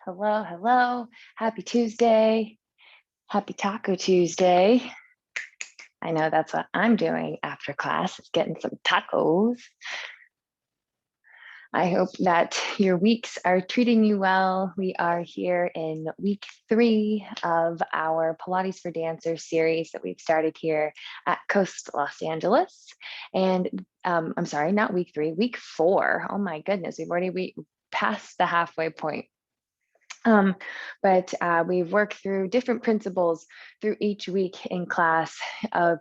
Hello, hello. Happy Tuesday. Happy Taco Tuesday. I know that's what I'm doing after class, is getting some tacos. I hope that your weeks are treating you well. We are here in week 3 of our Pilates for Dancers series that we've started here at Coast Los Angeles. And I'm sorry, not week 3, week 4. Oh my goodness, we've already passed the halfway point. But we've worked through different principles through each week in class,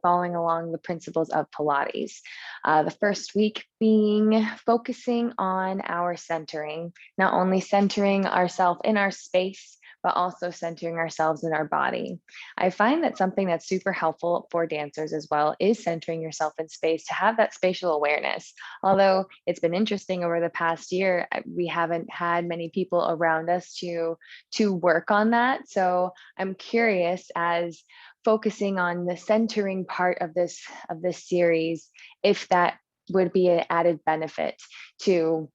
following along the principles of Pilates. The first week being focusing on our centering, not only centering ourselves in our space, but also centering ourselves in our body. I find that something that's super helpful for dancers as well is centering yourself in space to have that spatial awareness. Although it's been interesting over the past year, we haven't had many people around us to work on that. So I'm curious, as focusing on the centering part of this series, if that would be an added benefit to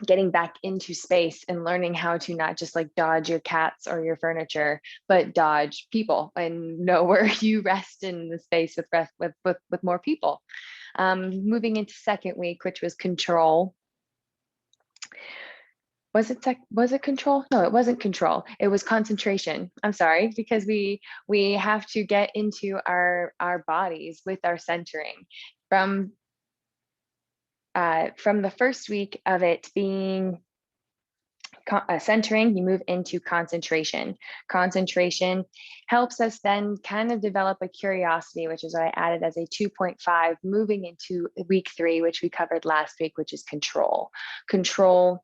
getting back into space and learning how to not just like dodge your cats or your furniture, but dodge people and know where you rest in the space with more people. Moving into second week, which was control. Was it control? No, it wasn't control. It was concentration. I'm sorry, because we have to get into our bodies with our centering. From the first week of it being centering, you move into concentration. Concentration helps us then kind of develop a curiosity, which is what I added as a 2.5, moving into week 3, which we covered last week, which is control. Control,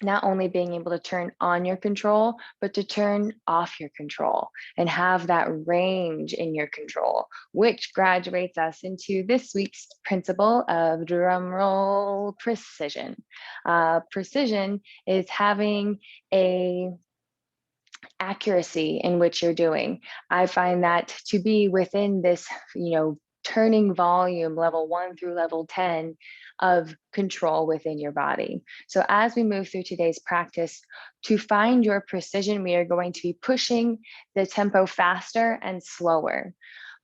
not only being able to turn on your control, but to turn off your control and have that range in your control, which graduates us into this week's principle of drumroll precision. Precision is having a accuracy in which you're doing. I find that to be within this, turning volume level 1 through level 10 of control within your body. So as we move through today's practice, to find your precision, we are going to be pushing the tempo faster and slower,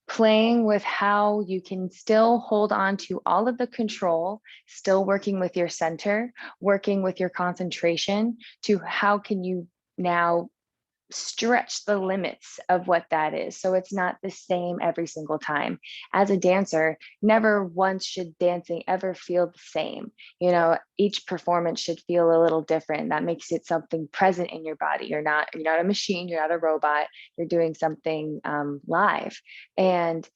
playing with how you can still hold on to all of the control, still working with your center, working with your concentration, to how can you now stretch the limits of what that is. So it's not the same every single time. As a dancer, never once should dancing ever feel the same. Each performance should feel a little different. That makes it something present in your body. You're not a machine, you're not a robot, you're doing something live. And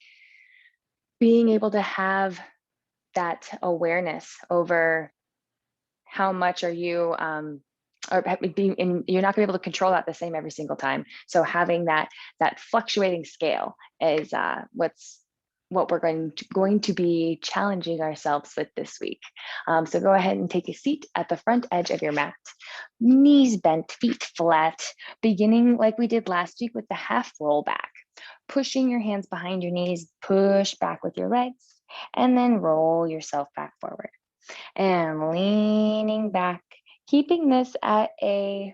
being able to have that awareness over how much are you or being in, you're not going to be able to control that the same every single time. So having that fluctuating scale is what we're going to be challenging ourselves with this week. So go ahead and take a seat at the front edge of your mat, knees bent, feet flat, beginning like we did last week with the half roll back, pushing your hands behind your knees, push back with your legs, and then roll yourself back forward. And leaning back, keeping this at a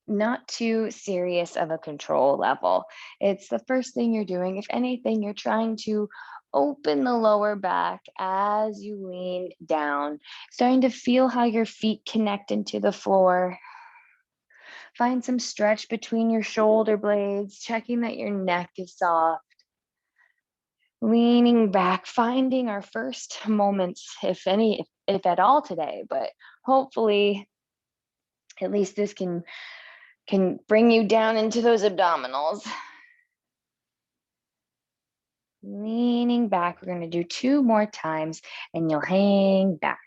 not too serious of a control level. It's the first thing you're doing. If anything, you're trying to open the lower back as you lean down, starting to feel how your feet connect into the floor. Find some stretch between your shoulder blades, checking that your neck is soft. Leaning back, finding our first moments, if any, if at all today, but hopefully at least this can bring you down into those abdominals. Leaning back, we're going to do 2 more times and you'll hang back.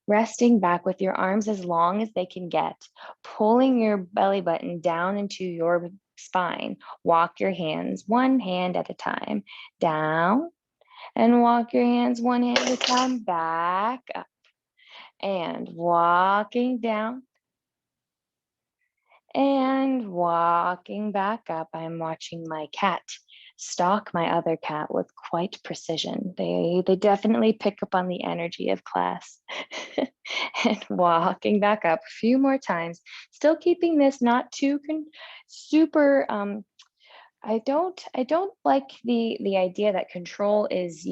Resting back with your arms as long as they can get, pulling your belly button down into your spine. Walk your hands 1 hand at a time down, and walk your hands 1 hand at a time back up, and walking down and walking back up. I'm watching my cat stalk my other cat with quite precision. They definitely pick up on the energy of class. And walking back up a few more times, still keeping this not too super I don't like the idea that control is,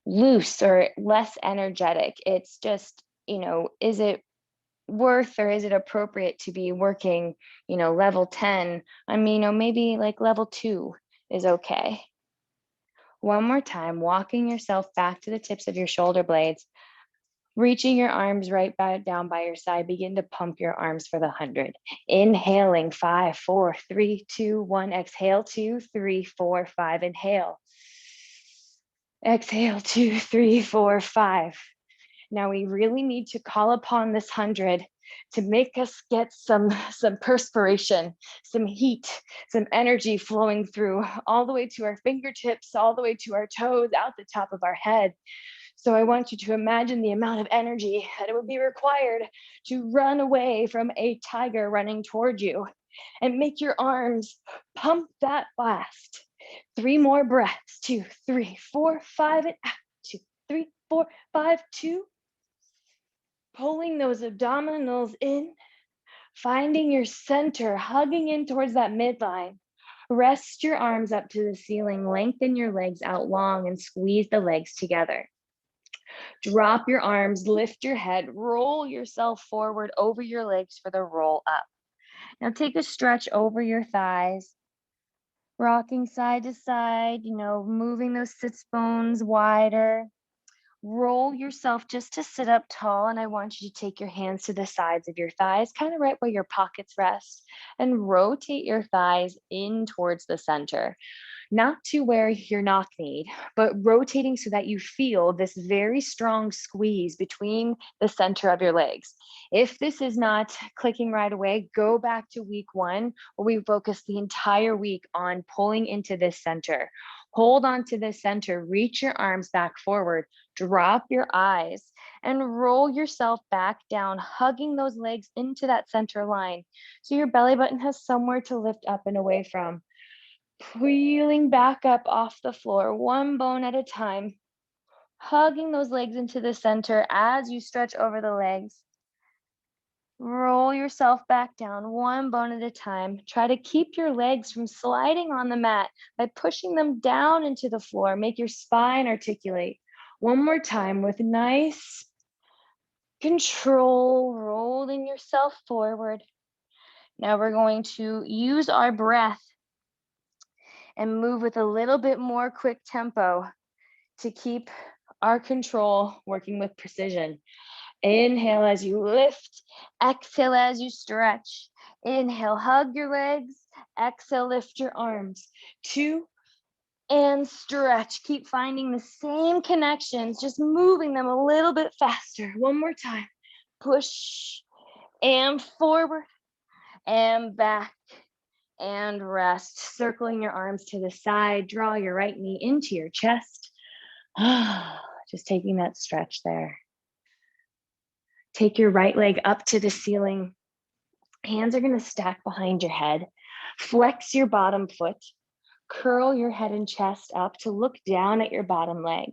loose or less energetic. It's just, is it worth or is it appropriate to be working, level 10? I mean, maybe like level 2 is okay. One more time, walking yourself back to the tips of your shoulder blades, reaching your arms right back down by your side. Begin to pump your arms for the 100. Inhaling 5, 4, 3, 2, 1. Exhale 2, 3, 4, 5. Inhale. Exhale 2, 3, 4, 5. Now we really need to call upon this 100 to make us get some perspiration, some heat, some energy flowing through all the way to our fingertips, all the way to our toes, out the top of our head. So I want you to imagine the amount of energy that it would be required to run away from a tiger running toward you, and make your arms pump that blast. 3 more breaths. 2, 3, 4, 5, and out. 2, 3, 4, 5, 2. Pulling those abdominals in, finding your center, hugging in towards that midline. Rest your arms up to the ceiling, lengthen your legs out long, and squeeze the legs together. Drop your arms, lift your head, roll yourself forward over your legs for the roll up. Now take a stretch over your thighs, rocking side to side, moving those sits bones wider. Roll yourself just to sit up tall, and I want you to take your hands to the sides of your thighs, kind of right where your pockets rest, and rotate your thighs in towards the center. Not to where your knock need, but rotating so that you feel this very strong squeeze between the center of your legs. If this is not clicking right away, go back to week 1, where we focus the entire week on pulling into this center. Hold on to this center, reach your arms back forward, drop your eyes, and roll yourself back down, hugging those legs into that center line so your belly button has somewhere to lift up and away from. Peeling back up off the floor, one bone at a time, hugging those legs into the center as you stretch over the legs. Roll yourself back down, one bone at a time. Try to keep your legs from sliding on the mat by pushing them down into the floor. Make your spine articulate. One more time with nice control, rolling yourself forward. Now we're going to use our breath and move with a little bit more quick tempo to keep our control working with precision. Inhale as you lift, exhale as you stretch. Inhale, hug your legs, exhale, lift your arms. 2, and stretch. Keep finding the same connections, just moving them a little bit faster. One more time. Push and forward and back and rest. Circling your arms to the side, draw your right knee into your chest. Just taking that stretch there. Take your right leg up to the ceiling. Hands are going to stack behind your head. Flex your bottom foot. Curl your head and chest up to look down at your bottom leg.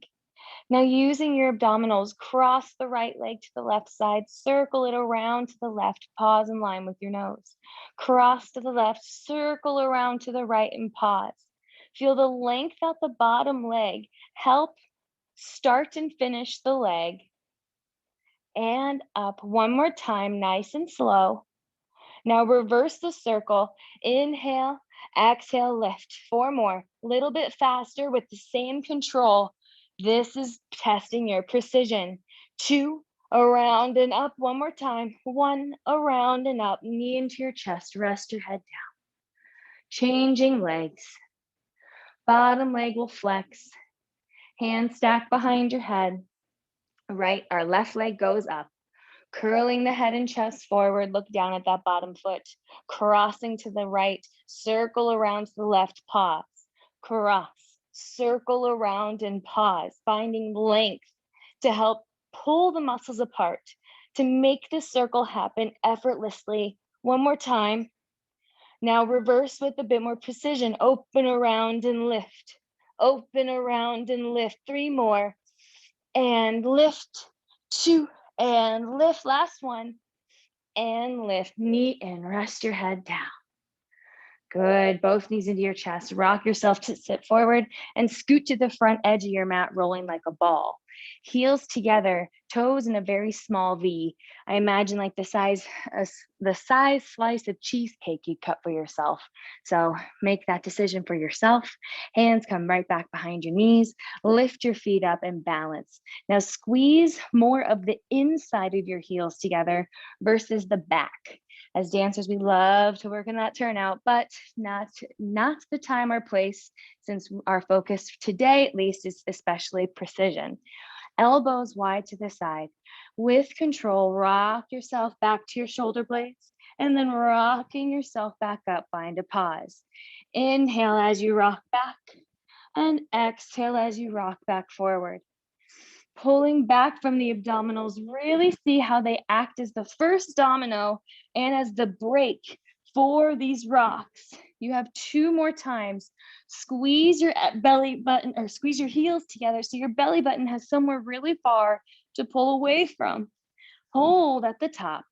Now, using your abdominals, cross the right leg to the left side, circle it around to the left, pause in line with your nose. Cross to the left, circle around to the right, and pause. Feel the length out the bottom leg. Help start and finish the leg. And up one more time, nice and slow. Now reverse the circle. Inhale, exhale, lift. 4 more, little bit faster with the same control. This is testing your precision. 2, around and up. One more time. 1, around and up. Knee into your chest. Rest your head down. Changing legs. Bottom leg will flex. Hands stacked behind your head. Right, our left leg goes up. Curling the head and chest forward, look down at that bottom foot. Crossing to the right, circle around to the left, pause. Cross, circle around and pause, finding length to help pull the muscles apart, to make the circle happen effortlessly. One more time. Now reverse with a bit more precision. Open around and lift. Open around and lift. 3 more. And lift. 2. And lift. Last one. And lift. Knee in. Rest your head down. Good. Both knees into your chest. Rock yourself to sit forward and scoot to the front edge of your mat, rolling like a ball. Heels together, toes in a very small V. I imagine like the size slice of cheesecake you cut for yourself. So make that decision for yourself. Hands come right back behind your knees. Lift your feet up and balance. Now squeeze more of the inside of your heels together versus the back. As dancers, we love to work in that turnout, but not the time or place, since our focus today, at least, is especially precision. Elbows wide to the side. With control, rock yourself back to your shoulder blades, and then rocking yourself back up, find a pause. Inhale as you rock back, and exhale as you rock back forward. Pulling back from the abdominals, really see how they act as the first domino and as the break for these rocks. You have 2 more times. Squeeze your belly button or squeeze your heels together so your belly button has somewhere really far to pull away from. Hold at the top.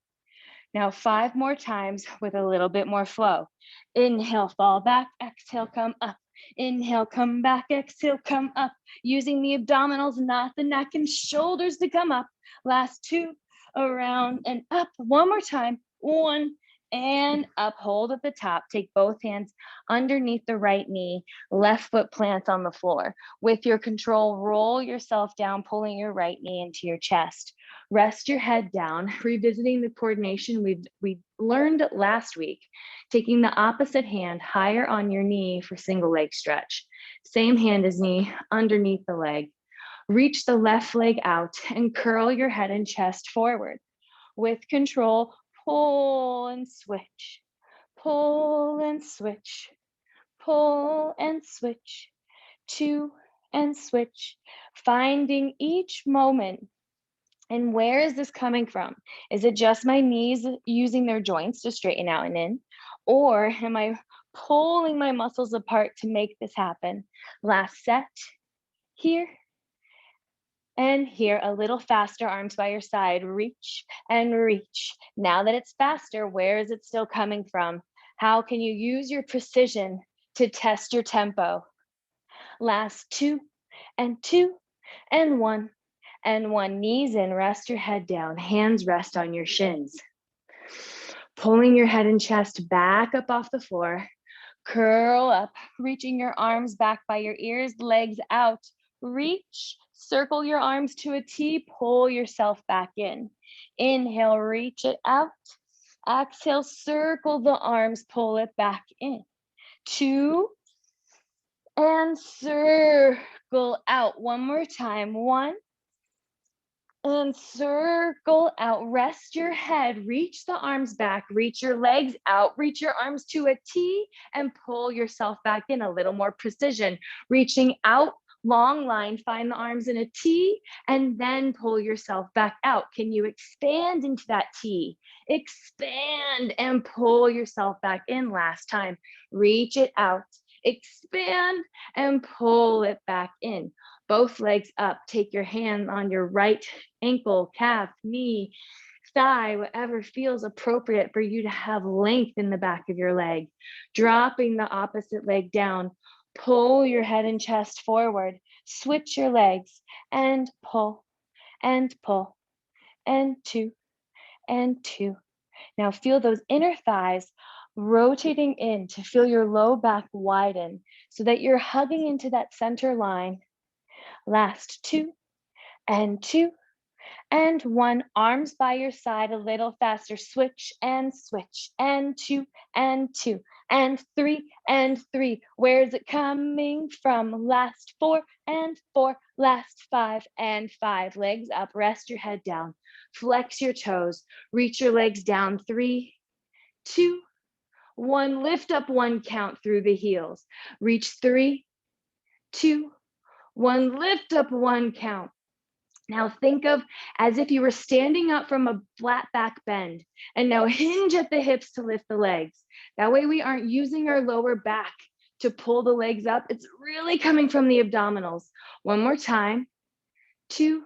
Now 5 more times with a little bit more flow. Inhale, fall back, exhale, come up. Inhale, come back, exhale, come up. Using the abdominals, not the neck and shoulders to come up. Last 2, around and up. 1 more time. 1 and up. Hold at the top. Take both hands underneath the right knee. Left foot plants on the floor. With your control, roll yourself down, pulling your right knee into your chest. Rest your head down, revisiting the coordination we learned last week. Taking the opposite hand higher on your knee for single leg stretch. Same hand as knee underneath the leg. Reach the left leg out and curl your head and chest forward. With control, pull and switch. Pull and switch. Pull and switch. 2 and switch. Finding each moment. And where is this coming from? Is it just my knees using their joints to straighten out and in? Or am I pulling my muscles apart to make this happen? Last set, here and here, a little faster, arms by your side, reach and reach. Now that it's faster, where is it still coming from? How can you use your precision to test your tempo? Last 2 and 2 and 1. And 1, knees in, rest your head down, hands rest on your shins. Pulling your head and chest back up off the floor, curl up, reaching your arms back by your ears, legs out, reach, circle your arms to a T, pull yourself back in. Inhale, reach it out. Exhale, circle the arms, pull it back in. 2, and circle out. 1 more time. 1, and circle out. Rest your head, reach the arms back, reach your legs out, reach your arms to a T and pull yourself back in. A little more precision, reaching out, long line, find the arms in a T and then pull yourself back out. Can you expand into that T? Expand and pull yourself back in. Last time, reach it out, expand and pull it back in. Both legs up, take your hand on your right ankle, calf, knee, thigh, whatever feels appropriate for you to have length in the back of your leg. Dropping the opposite leg down, pull your head and chest forward, switch your legs and pull and pull and 2 and 2. Now feel those inner thighs rotating in to feel your low back widen so that you're hugging into that center line. Last 2 and 2 and 1. Arms by your side a little faster. Switch and 2 and 2 and 3 and 3. Where is it coming from? Last 4 and 4. Last 5 and 5. Legs up. Rest your head down. Flex your toes. Reach your legs down. 3, 2, 1. Lift up 1 count through the heels. Reach 3, 2, 1. Lift up 1 count. Now think of as if you were standing up from a flat back bend, and now hinge at the hips to lift the legs. That way we aren't using our lower back to pull the legs up. It's really coming from the abdominals. One more time, 2,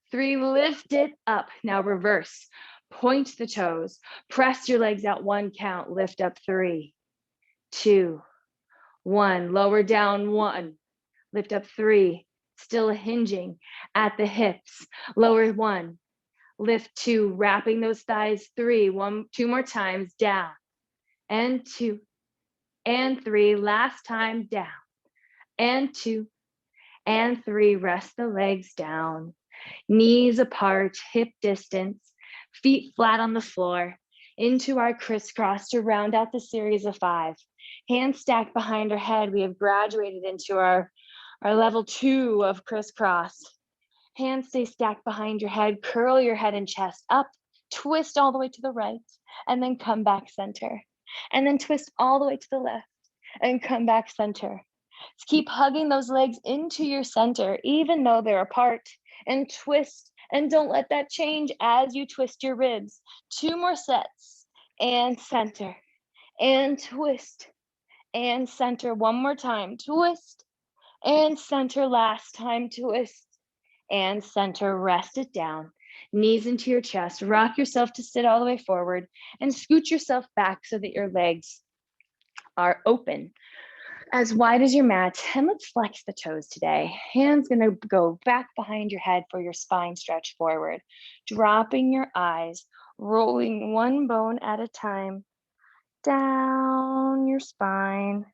3, lift it up. Now reverse, point the toes, press your legs out, 1 count, lift up, 3, 2, 1, lower down, 1, lift up, 3, still hinging at the hips, lower, 1, lift, 2, wrapping those thighs, 3, 1, 2 more times, down, and 2, and 3, last time, down, and 2, and 3, rest the legs down, knees apart, hip distance, feet flat on the floor, into our crisscross to round out the series of 5. Hands stacked behind our head. We have graduated into our level 2 of crisscross. Hands stay stacked behind your head, curl your head and chest up, twist all the way to the right, and then come back center. And then twist all the way to the left and come back center. Just keep hugging those legs into your center, even though they're apart, and twist. And don't let that change as you twist your ribs. 2 more sets, and center, and twist, and center. 1 more time, twist, and center. Last time, twist, and center. Rest it down, knees into your chest, rock yourself to sit all the way forward, and scoot yourself back so that your legs are open, as wide as your mat. And let's flex the toes today. Hands gonna go back behind your head for your spine stretch forward, dropping your eyes, rolling 1 bone at a time down your spine.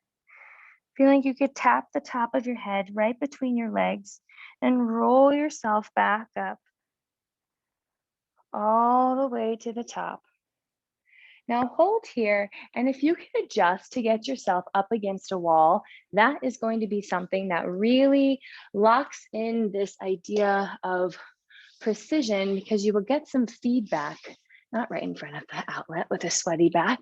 Feeling like you could tap the top of your head right between your legs and roll yourself back up all the way to the top. Now hold here, and if you can adjust to get yourself up against a wall, that is going to be something that really locks in this idea of precision, because you will get some feedback, not right in front of the outlet with a sweaty back,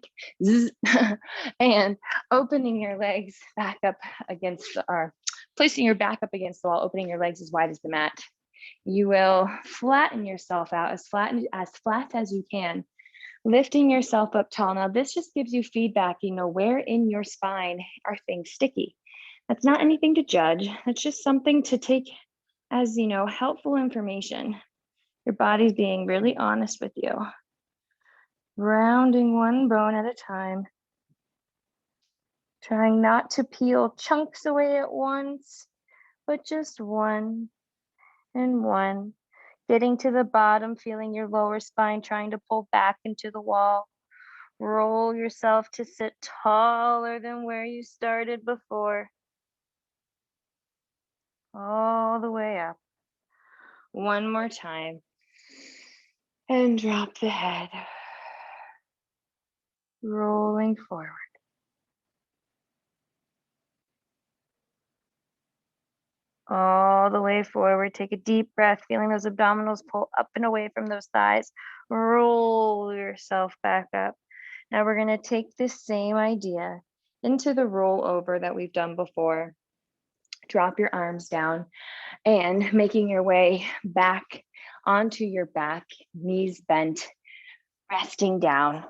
and opening your legs back up against, or placing your back up against the wall, opening your legs as wide as the mat. You will flatten yourself out as flat as you can, lifting yourself up tall. Now this just gives you feedback, where in your spine are things sticky. That's not anything to judge. That's just something to take as, helpful information. Your body's being really honest with you. Rounding 1 bone at a time. Trying not to peel chunks away at once, but just 1 and 1. Getting to the bottom, feeling your lower spine trying to pull back into the wall. Roll yourself to sit taller than where you started before. All the way up. 1 more time. And drop the head. Rolling forward. All the way forward. Take a deep breath, feeling those abdominals pull up and away from those thighs. Roll yourself back up. Now we're going to take this same idea into the rollover that we've done before. Drop your arms down and making your way back onto your back, knees bent, resting down,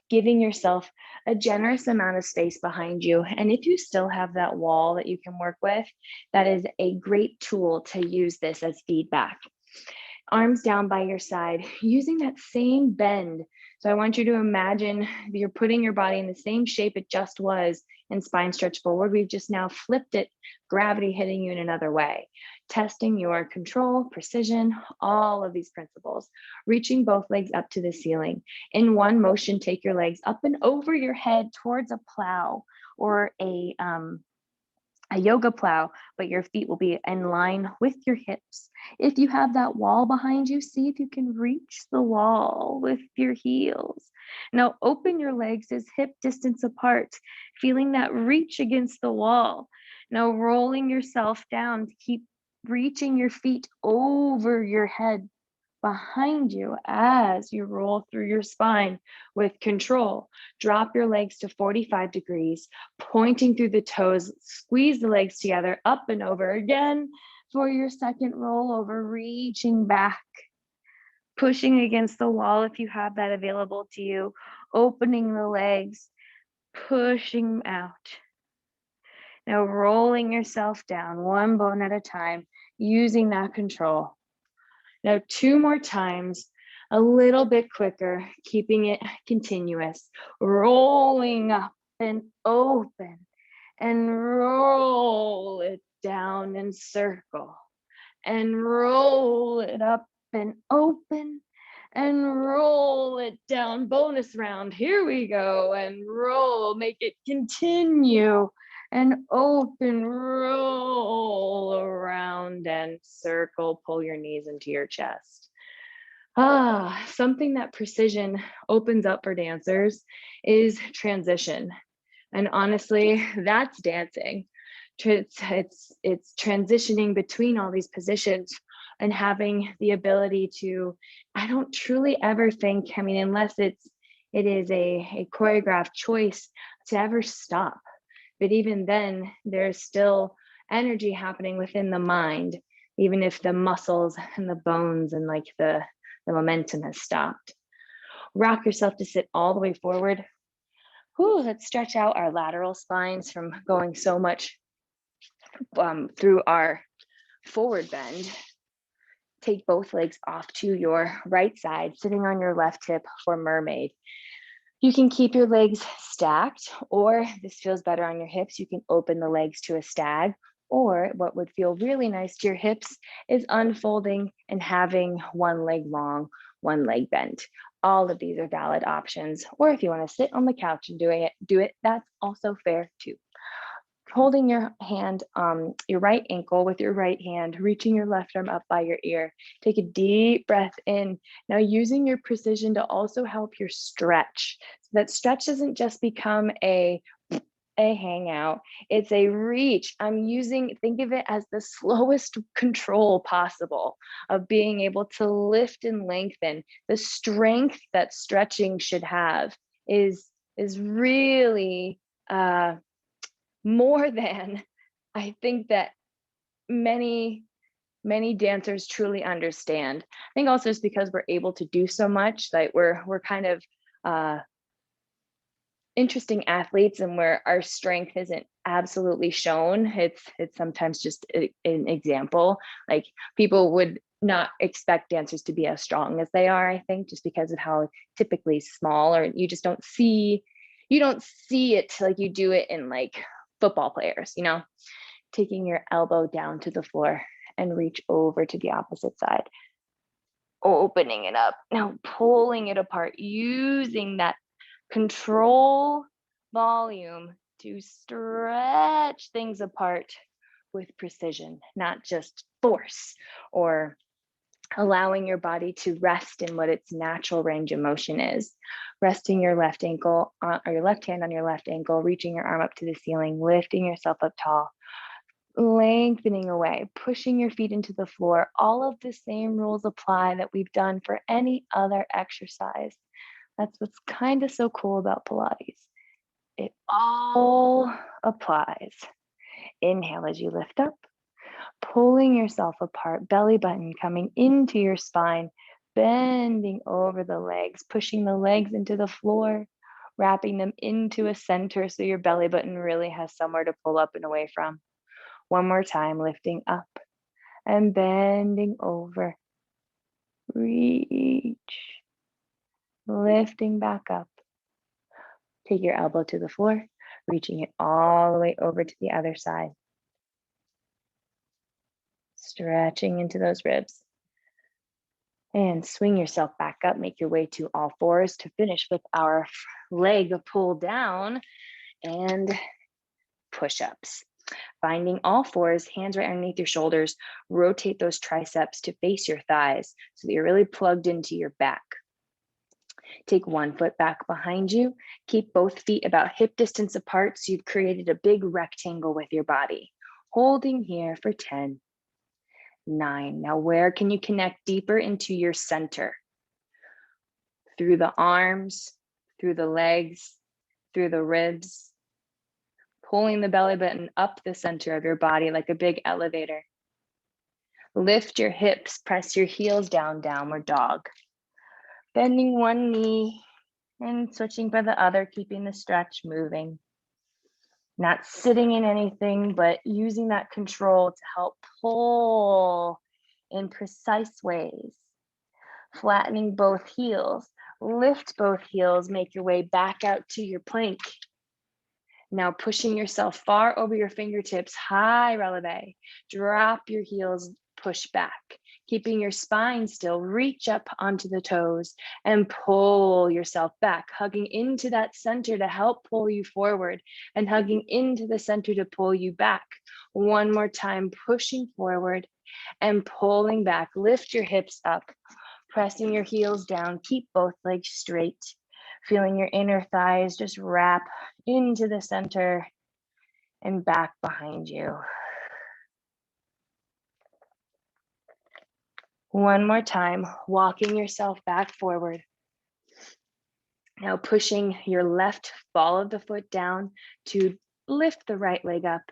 giving yourself a generous amount of space behind you. And if you still have that wall that you can work with, that is a great tool to use this as feedback. Arms down by your side, using that same bend. So I want you to imagine you're putting your body in the same shape it just was in spine stretch forward. We've just now flipped it, gravity hitting you in another way. Testing your control, precision, all of these principles. Reaching both legs up to the ceiling. In one motion, take your legs up and over your head towards a plow or a yoga plow, but your feet will be in line with your hips. If you have that wall behind you, see if you can reach the wall with your heels. Now open your legs as hip distance apart, feeling that reach against the wall. Now rolling yourself down to keep reaching your feet over your head behind you as you roll through your spine with control. Drop your legs to 45 degrees, pointing through the toes, squeeze the legs together, up and over again, For your second rollover, reaching back, pushing against the wall if you have that available to you, opening the legs, pushing out. Now rolling yourself down one bone at a time, using that control. Now 2 more times, a little bit quicker, keeping it continuous, rolling up and open and roll it down and circle and roll it up and open and roll it down. Bonus round. Here we go. And roll, make it continue and open, roll around and circle. Pull your knees into your chest. Something that precision opens up for dancers is transition. And honestly, that's dancing. It's transitioning between all these positions and having the ability to, I don't truly ever think, I mean, unless it is a choreographed choice, to ever stop. But even then, there's still energy happening within the mind, even if the muscles and the bones and like the momentum has stopped. Rock yourself to sit all the way forward. Let's stretch out our lateral spines from going so much through our forward bend. Take both legs off to your right side, sitting on your left hip for mermaid. You can keep your legs stacked, or this feels better on your hips, you can open the legs to a stag, or what would feel really nice to your hips is unfolding and having one leg long, one leg bent. All of these are valid options. Or if you want to sit on the couch and do it. That's also fair too. Holding your hand, your right ankle with your right hand, reaching your left arm up by your ear. Take a deep breath in. Now using your precision to also help your stretch. So that stretch doesn't just become a hangout, it's a reach. Think of it as the slowest control possible of being able to lift and lengthen. The strength that stretching should have is really more than I think that many dancers truly understand. I think also it's because we're able to do so much, like we're kind of interesting athletes, and where our strength isn't absolutely shown. It's sometimes just an example. Like people would not expect dancers to be as strong as they are, I think, just because of how typically small, or you don't see it like you do it in like football players, taking your elbow down to the floor and reach over to the opposite side, opening it up. Now pulling it apart, using that control volume to stretch things apart with precision, not just force, or allowing your body to rest in what its natural range of motion is. Resting your left ankle or your left hand on your left ankle, reaching your arm up to the ceiling, lifting yourself up tall, lengthening away, pushing your feet into the floor. All of the same rules apply that we've done for any other exercise. That's what's kind of so cool about Pilates. It all applies. Inhale as you lift up, pulling yourself apart, belly button coming into your spine, bending over the legs, pushing the legs into the floor, wrapping them into a center so your belly button really has somewhere to pull up and away from. One more time, lifting up and bending over. Reach. Lifting back up. Take your elbow to the floor, reaching it all the way over to the other side. Stretching into those ribs. And swing yourself back up, make your way to all fours to finish with our leg pull down and push-ups. Finding all fours, hands right underneath your shoulders, rotate those triceps to face your thighs so that you're really plugged into your back. Take one foot back behind you. Keep both feet about hip distance apart so you've created a big rectangle with your body. Holding here for 10, 9. Now where can you connect deeper into your center? Through the arms, through the legs, through the ribs. Pulling the belly button up the center of your body like a big elevator. Lift your hips, press your heels down, downward dog. Bending one knee and switching for the other, keeping the stretch moving. Not sitting in anything, but using that control to help pull in precise ways. Flattening both heels. Lift both heels, make your way back out to your plank. Now pushing yourself far over your fingertips, high releve. Drop your heels, push back. Keeping your spine still, reach up onto the toes and pull yourself back, hugging into that center to help pull you forward and hugging into the center to pull you back. One more time, pushing forward and pulling back. Lift your hips up, pressing your heels down. Keep both legs straight. Feeling your inner thighs just wrap into the center and back behind you. One more time, walking yourself back forward. Now pushing your left ball of the foot down to lift the right leg up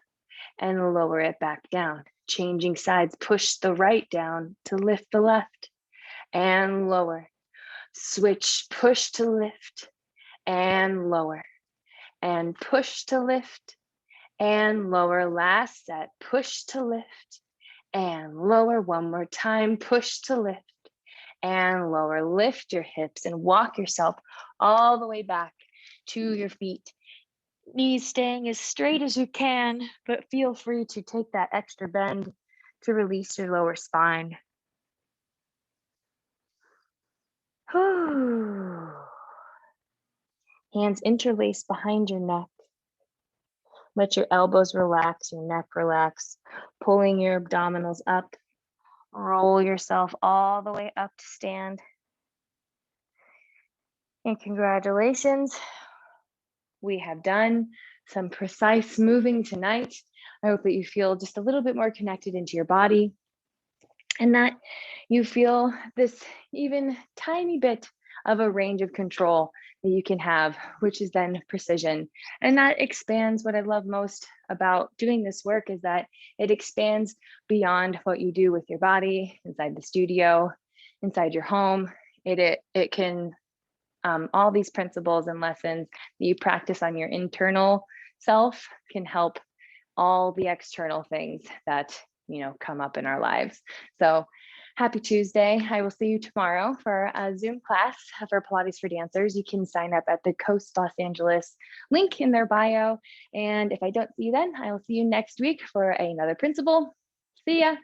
and lower it back down. Changing sides, push the right down to lift the left and lower. Switch, push to lift and lower. And push to lift and lower. Last set, push to lift and lower. One more time, push to lift and lower. Lift your hips and walk yourself all the way back to your feet. Knees staying as straight as you can, but feel free to take that extra bend to release your lower spine. Hands interlace behind your neck. Let your elbows relax, your neck relax, pulling your abdominals up. Roll yourself all the way up to stand. And congratulations, we have done some precise moving tonight. I hope that you feel just a little bit more connected into your body and that you feel this even tiny bit of a range of control that you can have, which is then precision. And that expands. What I love most about doing this work is that it expands beyond what you do with your body inside the studio, inside your home. It can, all these principles and lessons that you practice on your internal self can help all the external things that come up in our lives. So happy Tuesday. I will see you tomorrow for a Zoom class for Pilates for Dancers. You can sign up at the Coast Los Angeles link in their bio. And if I don't see you then, I will see you next week for another principle. See ya.